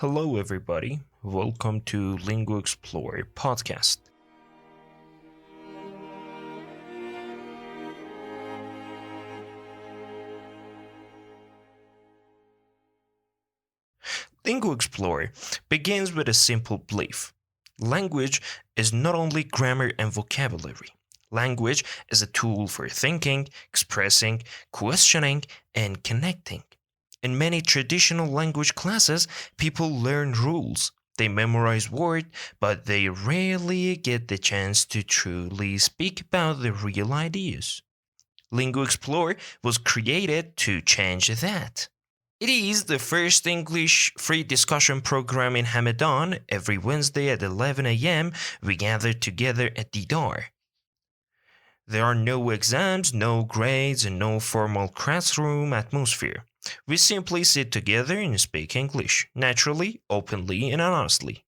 Hello, everybody. Welcome to Lingua Explore podcast. Lingua Explore begins with a simple belief. Language is not only grammar and vocabulary. Language is a tool for thinking, expressing, questioning, and connecting. In many traditional language classes, people learn rules. They memorize words, but they rarely get the chance to truly speak about the real ideas. Lingua Explore was created to change that. It is the first English free discussion program in Hamadan. Every Wednesday at 11 a.m., we gather together at the door. There are no exams, no grades, and no formal classroom atmosphere. We simply sit together and speak English, naturally, openly, and honestly.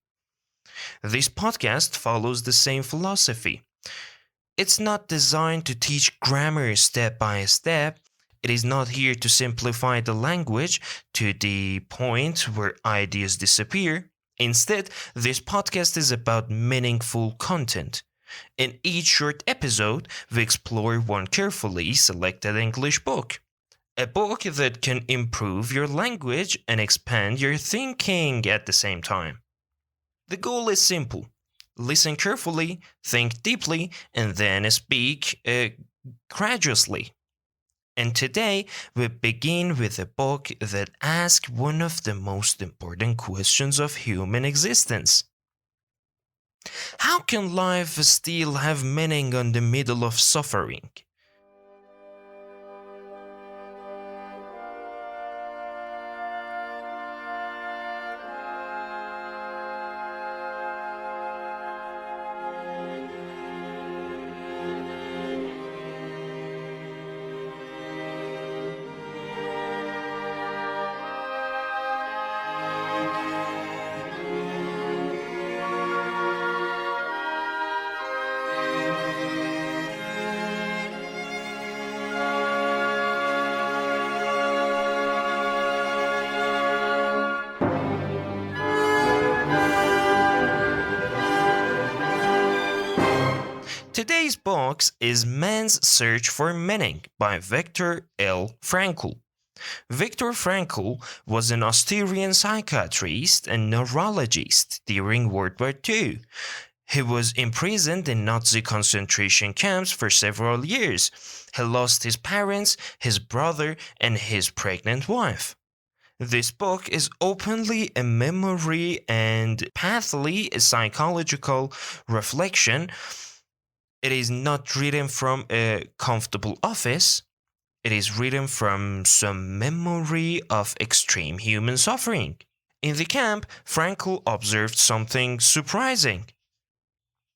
This podcast follows the same philosophy. It's not designed to teach grammar step by step. It is not here to simplify the language to the point where ideas disappear. Instead, this podcast is about meaningful content. In each short episode, we explore one carefully selected English book. A book that can improve your language and expand your thinking at the same time. The goal is simple. Listen carefully, think deeply, and then speak gradually. And today, we begin with a book that asks one of the most important questions of human existence. How can life still have meaning in the middle of suffering? Today's book is Man's Search for Meaning by Viktor L. Frankl. Viktor Frankl was an Austrian psychiatrist and neurologist during World War II. He was imprisoned in Nazi concentration camps for several years. He lost his parents, his brother, and his pregnant wife. This book is openly a memory and pathly a psychological reflection. It is not written from a comfortable office. It is written from some memory of extreme human suffering. In the camp, Frankl observed something surprising.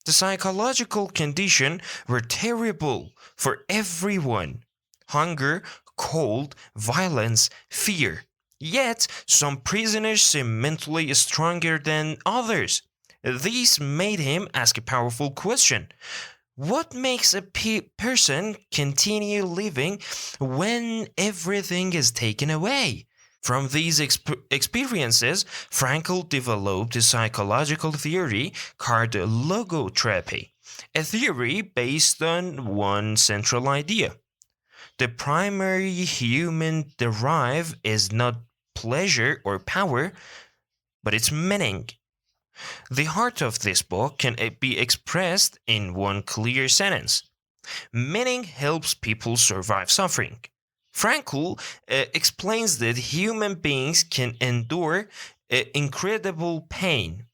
The psychological conditions were terrible for everyone. Hunger, cold, violence, fear. Yet, some prisoners seemed mentally stronger than others. This made him ask a powerful question. What makes a person continue living when everything is taken away? From these experiences, Frankl developed a psychological theory called logotherapy, a theory based on one central idea. The primary human drive is not pleasure or power, but its meaning. The heart of this book can be expressed in one clear sentence. Meaning helps people survive suffering. Frankl explains that human beings can endure incredible pain.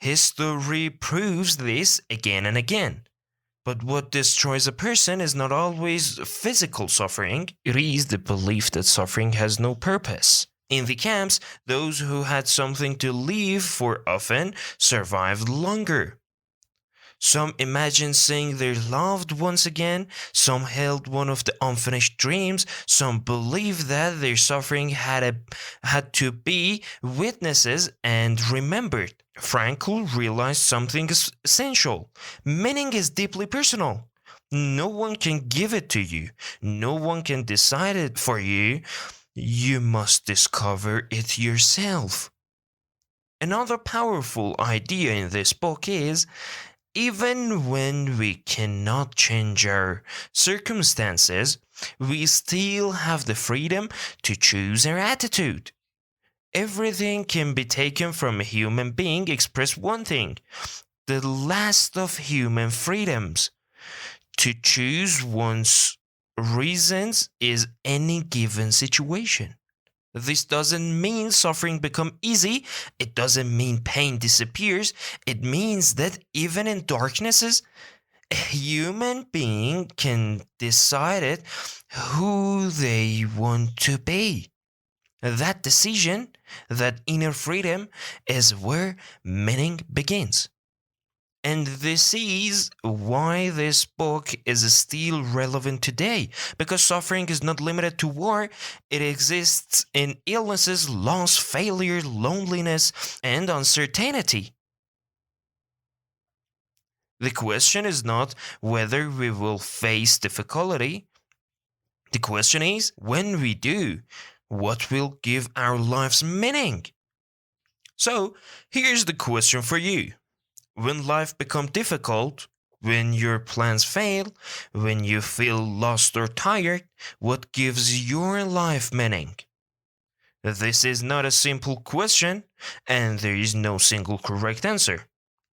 History proves this again and again. But what destroys a person is not always physical suffering, it is the belief that suffering has no purpose. In the camps, those who had something to live for often survived longer. Some imagined seeing their loved ones again, some held one of the unfinished dreams, some believed that their suffering had to be witnesses and remembered. Frankl realized something essential. Meaning is deeply personal. No one can give it to you. No one can decide it for you. You must discover it yourself. Another powerful idea in this book is even when we cannot change our circumstances, we still have the freedom to choose our attitude. Everything can be taken from a human being express one thing: the last of human freedoms. To choose one's reasons is any given situation. This doesn't mean suffering become easy. It doesn't mean pain disappears. It means that even in darknesses, a human being can decide it who they want to be. That decision, that inner freedom, is where meaning begins. And this is why this book is still relevant today, because suffering is not limited to war. It exists in illnesses, loss, failure, loneliness, and uncertainty. The question is not whether we will face difficulty. The question is, when we do, what will give our lives meaning? So, here's the question for you. When life becomes difficult, when your plans fail, when you feel lost or tired, what gives your life meaning? This is not a simple question, and there is no single correct answer.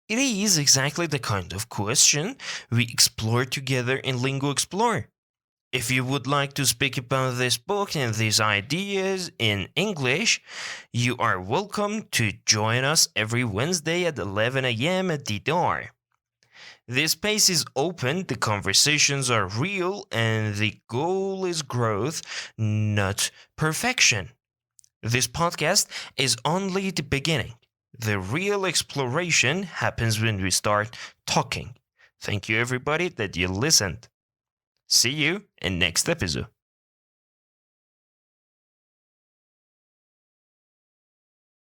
It is exactly the kind of question we explore together in Lingua Explore. If you would like to speak about this book and these ideas in English, you are welcome to join us every Wednesday at 11 a.m. at the door. This space is open, the conversations are real, and the goal is growth, not perfection. This podcast is only the beginning. The real exploration happens when we start talking. Thank you, everybody, that you listened. See you in next episode.